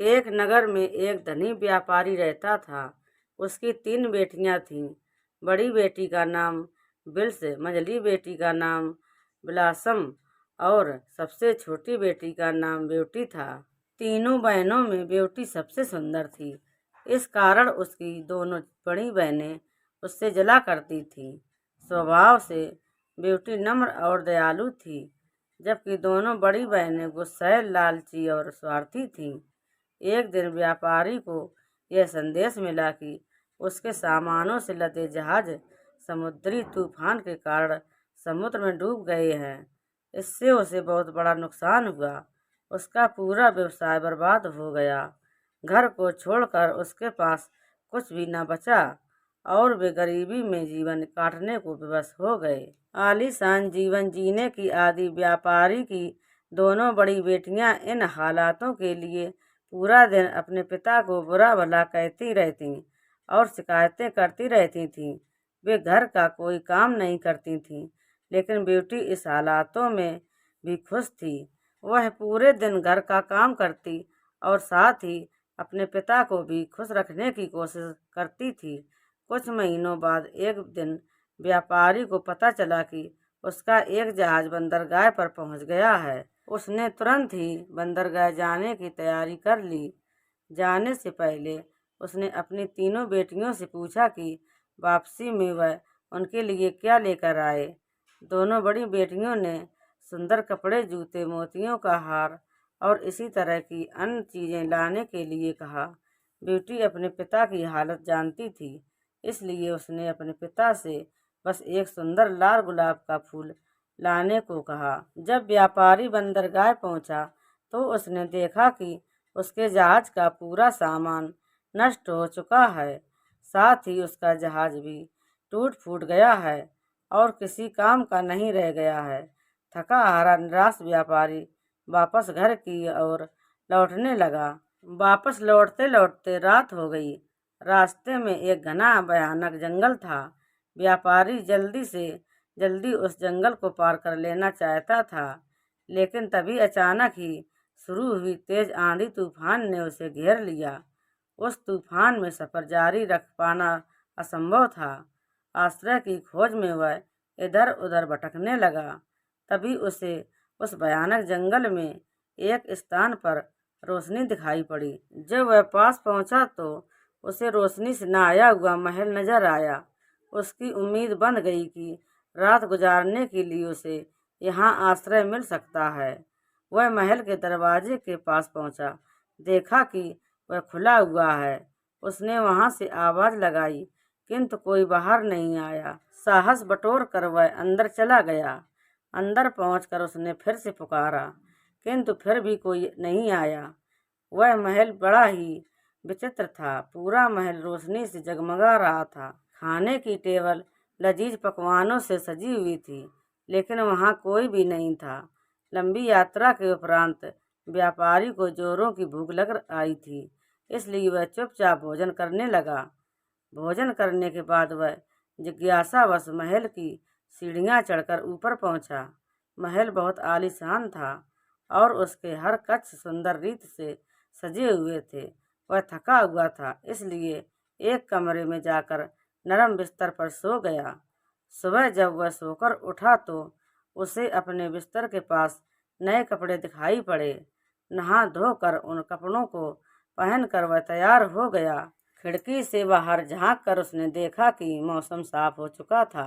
एक नगर में एक धनी व्यापारी रहता था। उसकी 3 बेटियां थीं। बड़ी बेटी का नाम बिल्स, मझली बेटी का नाम ब्लॉसम और सबसे छोटी बेटी का नाम ब्यूटी था। तीनों बहनों में ब्यूटी सबसे सुंदर थी। इस कारण उसकी दोनों बड़ी बहनें उससे जला करती थीं। स्वभाव से ब्यूटी नम्र और दयालु थी, जबकि दोनों बड़ी बहनें गुस्सैल, लालची और स्वार्थी थीं। एक दिन व्यापारी को यह संदेश मिला कि उसके सामानों से लदे जहाज समुद्री तूफान के कारण समुद्र में डूब गए हैं। इससे उसे बहुत बड़ा नुकसान हुआ। उसका पूरा व्यवसाय बर्बाद हो गया। घर को छोड़कर उसके पास कुछ भी न बचा और वे गरीबी में जीवन काटने को विवश हो गए। आलीशान जीवन जीने की आदि व्यापारी की दोनों बड़ी बेटियां इन हालातों के लिए पूरा दिन अपने पिता को बुरा भला कहती रहती और शिकायतें करती रहती थीं। वे घर का कोई काम नहीं करती थीं, लेकिन ब्यूटी इस हालातों में भी खुश थी। वह पूरे दिन घर का काम करती और साथ ही अपने पिता को भी खुश रखने की कोशिश करती थी। कुछ महीनों बाद एक दिन व्यापारी को पता चला कि उसका एक जहाज बंदरगाह पर पहुंच गया है। उसने तुरंत ही बंदरगाह जाने की तैयारी कर ली। जाने से पहले उसने अपनी तीनों बेटियों से पूछा कि वापसी में वह उनके लिए क्या लेकर आए। दोनों बड़ी बेटियों ने सुंदर कपड़े, जूते, मोतियों का हार और इसी तरह की अन्य चीजें लाने के लिए कहा। ब्यूटी अपने पिता की हालत जानती थी, इसलिए उसने अपने पिता से बस एक सुंदर लाल गुलाब का फूल लाने को कहा। जब व्यापारी बंदरगाह पहुंचा तो उसने देखा कि उसके जहाज का पूरा सामान नष्ट हो चुका है। साथ ही उसका जहाज भी टूट फूट गया है और किसी काम का नहीं रह गया है। थका हारा निराश व्यापारी वापस घर की ओर लौटने लगा। वापस लौटते लौटते रात हो गई। रास्ते में एक घना भयानक जंगल था। व्यापारी जल्दी से जल्दी उस जंगल को पार कर लेना चाहता था, लेकिन तभी अचानक ही शुरू हुई तेज आंधी तूफान ने उसे घेर लिया। उस तूफान में सफर जारी रख पाना असंभव था। आश्रय की खोज में वह इधर उधर भटकने लगा। तभी उसे उस भयानक जंगल में एक स्थान पर रोशनी दिखाई पड़ी। जब वह पास पहुंचा तो उसे रोशनी से नहाया हुआ महल नजर आया। उसकी उम्मीद बंध गई कि रात गुजारने के लिए उसे यहाँ आश्रय मिल सकता है। वह महल के दरवाजे के पास पहुंचा, देखा कि वह खुला हुआ है। उसने वहां से आवाज लगाई, किंतु कोई बाहर नहीं आया। साहस बटोर कर वह अंदर चला गया। अंदर पहुंचकर उसने फिर से पुकारा, किंतु फिर भी कोई नहीं आया। वह महल बड़ा ही विचित्र था। पूरा महल रोशनी से जगमगा रहा था। खाने की टेबल लजीज पकवानों से सजी हुई थी, लेकिन वहां कोई भी नहीं था। लंबी यात्रा के उपरांत व्यापारी को जोरों की भूख लग आई थी, इसलिए वह चुपचाप भोजन करने लगा। भोजन करने के बाद वह जिज्ञासावश महल की सीढ़ियां चढ़कर ऊपर पहुंचा। महल बहुत आलीशान था और उसके हर कक्ष सुंदर रीत से सजे हुए थे। वह थका हुआ था, इसलिए एक कमरे में जाकर नरम बिस्तर पर सो गया। सुबह जब वह सोकर उठा तो उसे अपने बिस्तर के पास नए कपड़े दिखाई पड़े। नहा धोकर उन कपड़ों को पहनकर वह तैयार हो गया। खिड़की से बाहर झांक कर उसने देखा कि मौसम साफ हो चुका था।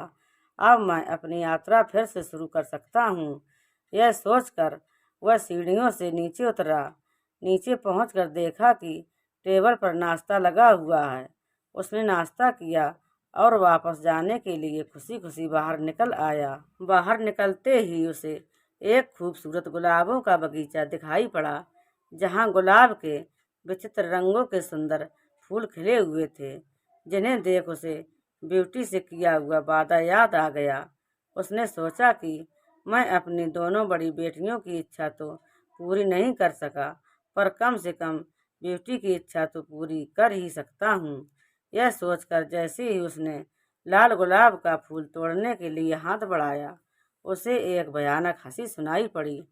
अब मैं अपनी यात्रा फिर से शुरू कर सकता हूँ, यह सोचकर वह सीढ़ियों से नीचे उतरा। नीचे पहुंचकर देखा कि टेबल पर नाश्ता लगा हुआ है। उसने नाश्ता किया और वापस जाने के लिए खुशी खुशी बाहर निकल आया। बाहर निकलते ही उसे एक खूबसूरत गुलाबों का बगीचा दिखाई पड़ा, जहाँ गुलाब के विचित्र रंगों के सुंदर फूल खिले हुए थे, जिन्हें देख उसे ब्यूटी से किया हुआ वादा याद आ गया। उसने सोचा कि मैं अपनी दोनों बड़ी बेटियों की इच्छा तो पूरी नहीं कर सका, पर कम से कम ब्यूटी की इच्छा तो पूरी कर ही सकता हूँ। यह सोचकर जैसे ही उसने लाल गुलाब का फूल तोड़ने के लिए हाथ बढ़ाया, उसे एक भयानक हंसी सुनाई पड़ी।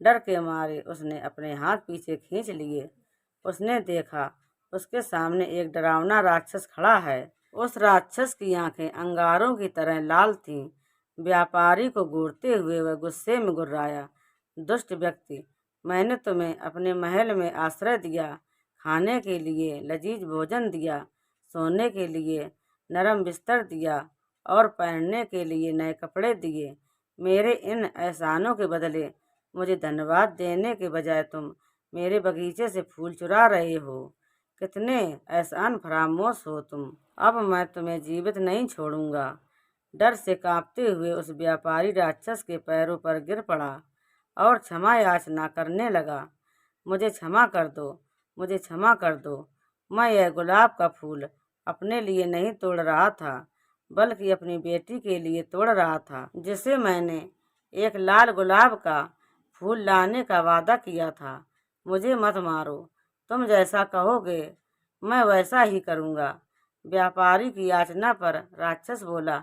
डर के मारे उसने अपने हाथ पीछे खींच लिए। उसने देखा उसके सामने एक डरावना राक्षस खड़ा है। उस राक्षस की आंखें अंगारों की तरह लाल थीं। व्यापारी को घूरते हुए वह गुस्से में गुर्राया, दुष्ट व्यक्ति, मैंने तुम्हें अपने महल में आश्रय दिया, खाने के लिए लजीज भोजन दिया, सोने के लिए नरम बिस्तर दिया और पहनने के लिए नए कपड़े दिए। मेरे इन एहसानों के बदले मुझे धन्यवाद देने के बजाय तुम मेरे बगीचे से फूल चुरा रहे हो। कितने एहसान फरामोश हो तुम। अब मैं तुम्हें जीवित नहीं छोड़ूंगा। डर से कांपते हुए उस व्यापारी राक्षस के पैरों पर गिर पड़ा और क्षमा याचना करने लगा। मुझे क्षमा कर दो, मुझे क्षमा कर दो। मैं यह गुलाब का फूल अपने लिए नहीं तोड़ रहा था, बल्कि अपनी बेटी के लिए तोड़ रहा था, जिसे मैंने एक लाल गुलाब का फूल लाने का वादा किया था। मुझे मत मारो, तुम जैसा कहोगे मैं वैसा ही करूँगा। व्यापारी की याचना पर राक्षस बोला,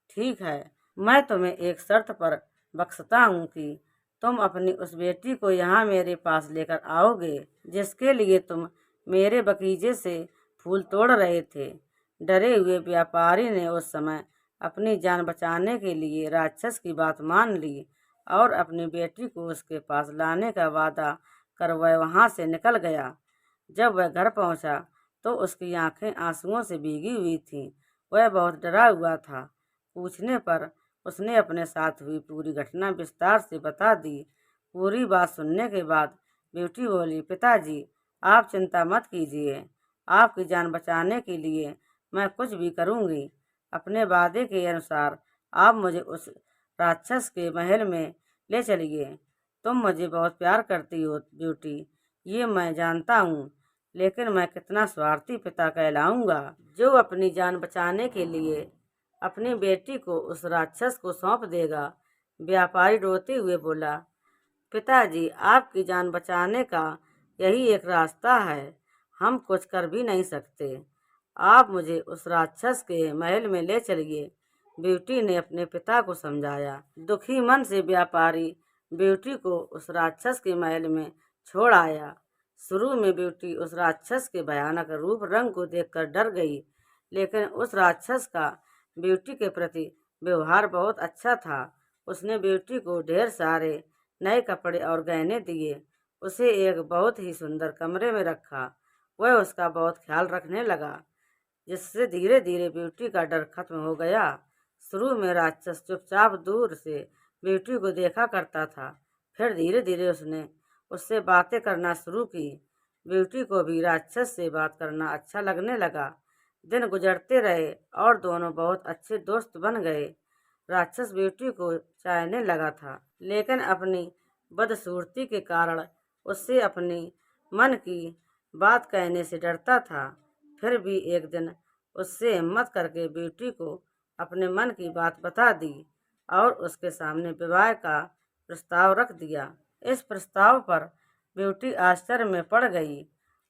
ठीक है, मैं तुम्हें एक शर्त पर बख्शता हूँ कि तुम अपनी उस बेटी को यहाँ मेरे पास लेकर आओगे, जिसके लिए तुम मेरे बगीचे से फूल तोड़ रहे थे। डरे हुए व्यापारी ने उस समय अपनी जान बचाने के लिए राक्षस की बात मान ली और अपनी बेटी को उसके पास लाने का वादा कर वह वहाँ से निकल गया। जब वह घर पहुँचा तो उसकी आंखें आंसुओं से भीगी हुई थीं। वह बहुत डरा हुआ था। पूछने पर उसने अपने साथ हुई पूरी घटना विस्तार से बता दी। पूरी बात सुनने के बाद ब्यूटी बोली, पिताजी, आप चिंता मत कीजिए, आपकी जान बचाने के लिए मैं कुछ भी करूंगी। अपने वादे के अनुसार आप मुझे उस राक्षस के महल में ले चलिए। तुम मुझे बहुत प्यार करती हो ब्यूटी, ये मैं जानता हूँ, लेकिन मैं कितना स्वार्थी पिता कहलाऊंगा जो अपनी जान बचाने के लिए अपनी बेटी को उस राक्षस को सौंप देगा। व्यापारी रोते हुए बोला, पिताजी, आपकी जान बचाने का यही एक रास्ता है, हम कुछ कर भी नहीं सकते। आप मुझे उस राक्षस के महल में ले चलिए। ब्यूटी ने अपने पिता को समझाया। दुखी मन से व्यापारी ब्यूटी को उस राक्षस के महल में छोड़ आया। शुरू में ब्यूटी उस राक्षस के भयानक रूप रंग को देखकर डर गई, लेकिन उस राक्षस का ब्यूटी के प्रति व्यवहार बहुत अच्छा था। उसने ब्यूटी को ढेर सारे नए कपड़े और गहने दिए, उसे एक बहुत ही सुंदर कमरे में रखा। वह उसका बहुत ख्याल रखने लगा, जिससे धीरे धीरे ब्यूटी का डर खत्म हो गया। शुरू में राक्षस चुपचाप दूर से ब्यूटी को देखा करता था, फिर धीरे धीरे उसने उससे बातें करना शुरू की। ब्यूटी को भी राक्षस से बात करना अच्छा लगने लगा। दिन गुजरते रहे और दोनों बहुत अच्छे दोस्त बन गए। राक्षस ब्यूटी को चाहने लगा था, लेकिन अपनी बदसूरती के कारण उससे अपनी मन की बात कहने से डरता था। फिर भी एक दिन उससे हिम्मत करके ब्यूटी को अपने मन की बात बता दी और उसके सामने विवाह का प्रस्ताव रख दिया। इस प्रस्ताव पर ब्यूटी आश्चर्य में पड़ गई।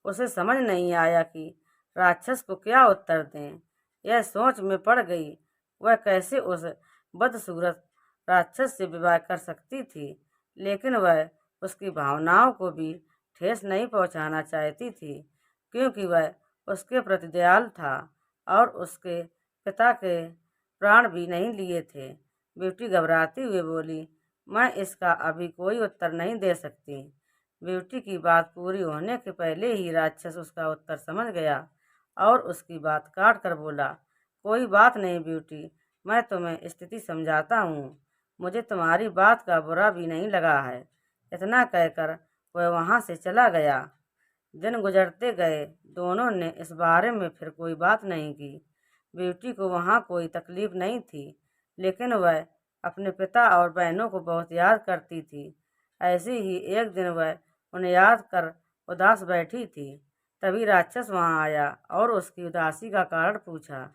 उसे समझ नहीं आया कि राक्षस को क्या उत्तर दें। यह सोच में पड़ गई वह कैसे उस बदसूरत राक्षस से विवाह कर सकती थी, लेकिन वह उसकी भावनाओं को भी ठेस नहीं पहुंचाना चाहती थी, क्योंकि वह उसके प्रति दयालु था और उसके पिता के प्राण भी नहीं लिए थे। ब्यूटी घबराती हुए बोली, मैं इसका अभी कोई उत्तर नहीं दे सकती। ब्यूटी की बात पूरी होने के पहले ही राक्षस उसका उत्तर समझ गया और उसकी बात काट कर बोला, कोई बात नहीं ब्यूटी, मैं तुम्हें स्थिति समझाता हूँ। मुझे तुम्हारी बात का बुरा भी नहीं लगा है। इतना कहकर वह वहाँ से चला गया। दिन गुजरते गए, दोनों ने इस बारे में फिर कोई बात नहीं की। ब्यूटी को वहाँ कोई तकलीफ नहीं थी, लेकिन वह अपने पिता और बहनों को बहुत याद करती थी। ऐसे ही एक दिन वह उन्हें याद कर उदास बैठी थी। तभी राक्षस वहाँ आया और उसकी उदासी का कारण पूछा।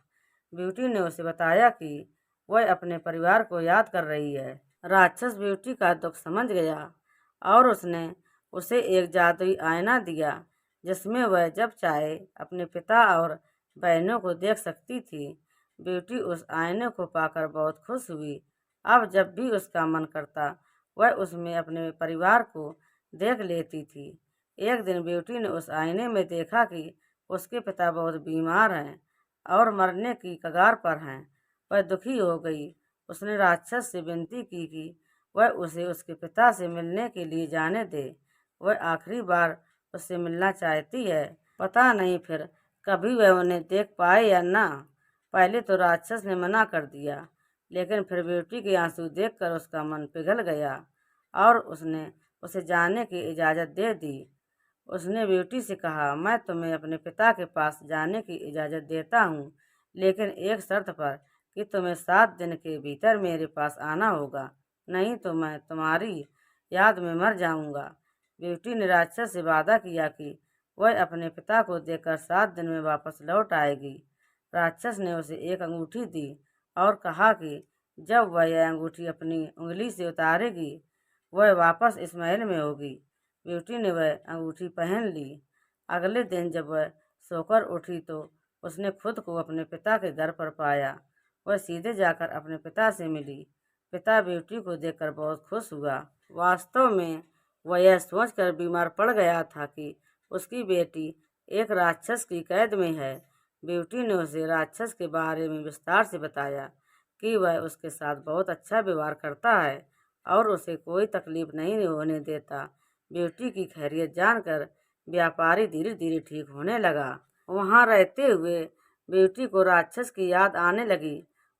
ब्यूटी ने उसे बताया कि वह अपने परिवार को याद कर रही है। राक्षस ब्यूटी का दुख समझ गया और उसने उसे एक जादुई आईना दिया, जिसमें वह जब चाहे अपने पिता और बहनों को देख सकती थी। ब्यूटी उस आईने को पाकर बहुत खुश हुई। अब जब भी उसका मन करता वह उसमें अपने परिवार को देख लेती थी। एक दिन ब्यूटी ने उस आईने में देखा कि उसके पिता बहुत बीमार हैं और मरने की कगार पर हैं। वह दुखी हो गई। उसने राक्षस से विनती की कि वह उसे उसके पिता से मिलने के लिए जाने दे। वह आखिरी बार उससे मिलना चाहती है। पता नहीं फिर कभी वह उन्हें देख पाए या ना। पहले तो राक्षस ने मना कर दिया, लेकिन फिर ब्यूटी के आंसू देखकर उसका मन पिघल गया और उसने उसे जाने की इजाज़त दे दी। उसने ब्यूटी से कहा, मैं तुम्हें अपने पिता के पास जाने की इजाज़त देता हूँ, लेकिन एक शर्त पर कि तुम्हें 7 दिन के भीतर मेरे पास आना होगा, नहीं तो मैं तुम्हारी याद में मर जाऊंगा। ब्यूटी ने राक्षस से वादा किया कि वह अपने पिता को देखकर 7 दिन में वापस लौट आएगी। राक्षस ने उसे एक अंगूठी दी और कहा कि जब वह यह अंगूठी अपनी उंगली से उतारेगी, वह वापस इस महल में होगी। ब्यूटी ने वह अंगूठी पहन ली। अगले दिन जब वह सोकर उठी तो उसने खुद को अपने पिता के घर पर पाया। वह सीधे जाकर अपने पिता से मिली। पिता ब्यूटी को देखकर बहुत खुश हुआ। वास्तव में वह यह सोचकर बीमार पड़ गया था कि उसकी बेटी एक राक्षस की कैद में है। ब्यूटी ने उसे राक्षस के बारे में विस्तार से बताया कि वह उसके साथ बहुत अच्छा व्यवहार करता है और उसे कोई तकलीफ नहीं होने देता। ब्यूटी की खैरियत जानकर व्यापारी धीरे धीरे ठीक होने लगा। वहाँ रहते हुए ब्यूटी को राक्षस की याद आने लगी।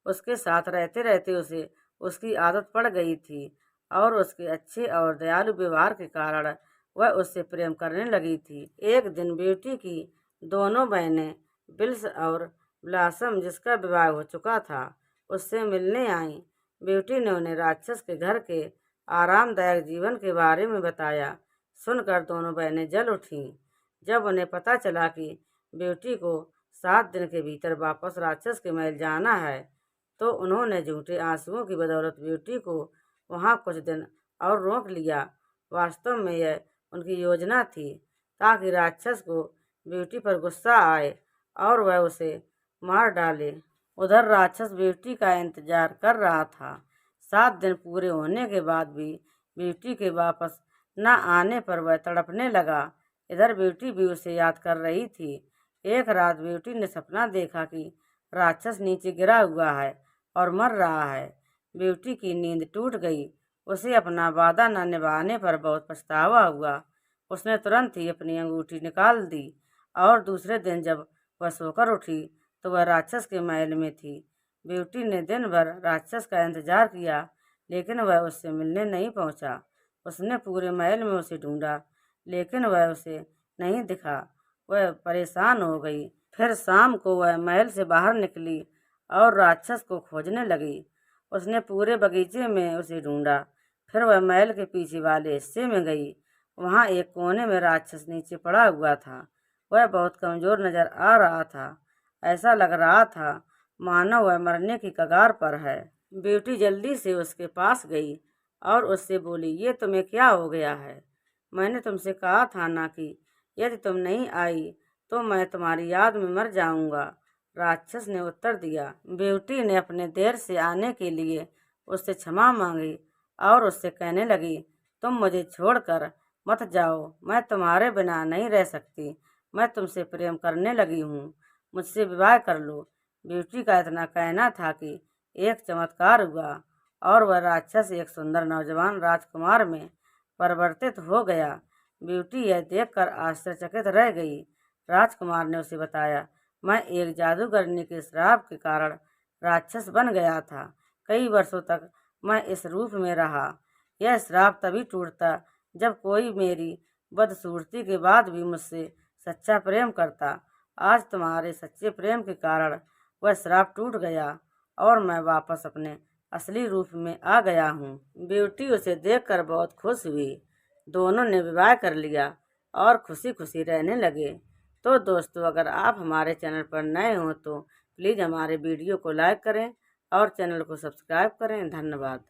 उसके साथ रहते रहते उसे उसकी आदत पड़ गई थी और उसके अच्छे और दयालु व्यवहार के कारण वह उससे प्रेम करने लगी थी। एक दिन ब्यूटी की दोनों बहनें बिल्स और ब्लॉसम, जिसका विवाह हो चुका था, उससे मिलने आईं। ब्यूटी ने उन्हें राक्षस के घर के आरामदायक जीवन के बारे में बताया। सुनकर दोनों बहनें जल उठीं। जब उन्हें पता चला कि ब्यूटी को 7 दिन के भीतर वापस राक्षस के महल जाना है, तो उन्होंने झूठे आंसुओं की बदौलत ब्यूटी को वहाँ कुछ दिन और रोक लिया। वास्तव में यह उनकी योजना थी ताकि राक्षस को ब्यूटी पर गुस्सा आए और वह उसे मार डाले। उधर राक्षस ब्यूटी का इंतजार कर रहा था। 7 दिन पूरे होने के बाद भी ब्यूटी के वापस न आने पर वह तड़पने लगा। इधर ब्यूटी भी उसे याद कर रही थी। एक रात ब्यूटी ने सपना देखा कि राक्षस नीचे गिरा हुआ है और मर रहा है। ब्यूटी की नींद टूट गई। उसे अपना वादा न निभाने पर बहुत पछतावा हुआ। उसने तुरंत ही अपनी अंगूठी निकाल दी और दूसरे दिन जब वह सोकर उठी तो वह राक्षस के महल में थी। ब्यूटी ने दिन भर राक्षस का इंतजार किया, लेकिन वह उससे मिलने नहीं पहुंचा। उसने पूरे महल में उसे ढूंढा, लेकिन वह उसे नहीं दिखा। वह परेशान हो गई। फिर शाम को वह महल से बाहर निकली और राक्षस को खोजने लगी। उसने पूरे बगीचे में उसे ढूंढा। फिर वह महल के पीछे वाले हिस्से में गई। वहाँ एक कोने में राक्षस नीचे पड़ा हुआ था। वह बहुत कमजोर नजर आ रहा था। ऐसा लग रहा था मानो वह मरने की कगार पर है। ब्यूटी जल्दी से उसके पास गई और उससे बोली, ये तुम्हें क्या हो गया है? मैंने तुमसे कहा था ना कि यदि तुम नहीं आई तो मैं तुम्हारी याद में मर जाऊंगा। राक्षस ने उत्तर दिया। ब्यूटी ने अपने देर से आने के लिए उससे क्षमा मांगी और उससे कहने लगी, तुम मुझे छोड़कर मत जाओ, मैं तुम्हारे बिना नहीं रह सकती। मैं तुमसे प्रेम करने लगी हूँ, मुझसे विवाह कर लो। ब्यूटी का इतना कहना था कि एक चमत्कार हुआ और वह राक्षस एक सुंदर नौजवान राजकुमार में परिवर्तित हो गया। ब्यूटी यह देखकर आश्चर्यचकित रह गई। राजकुमार ने उसे बताया, मैं एक जादूगरनी के श्राप के कारण राक्षस बन गया था। कई वर्षों तक मैं इस रूप में रहा। यह श्राप तभी टूटता जब कोई मेरी बदसूरती के बाद भी मुझसे सच्चा प्रेम करता। आज तुम्हारे सच्चे प्रेम के कारण वह श्राप टूट गया और मैं वापस अपने असली रूप में आ गया हूँ। ब्यूटी उसे देखकर बहुत खुश हुई। दोनों ने विवाह कर लिया और खुशी खुशी रहने लगे। तो दोस्तों, अगर आप हमारे चैनल पर नए हो तो प्लीज़ हमारे वीडियो को लाइक करें और चैनल को सब्सक्राइब करें। धन्यवाद।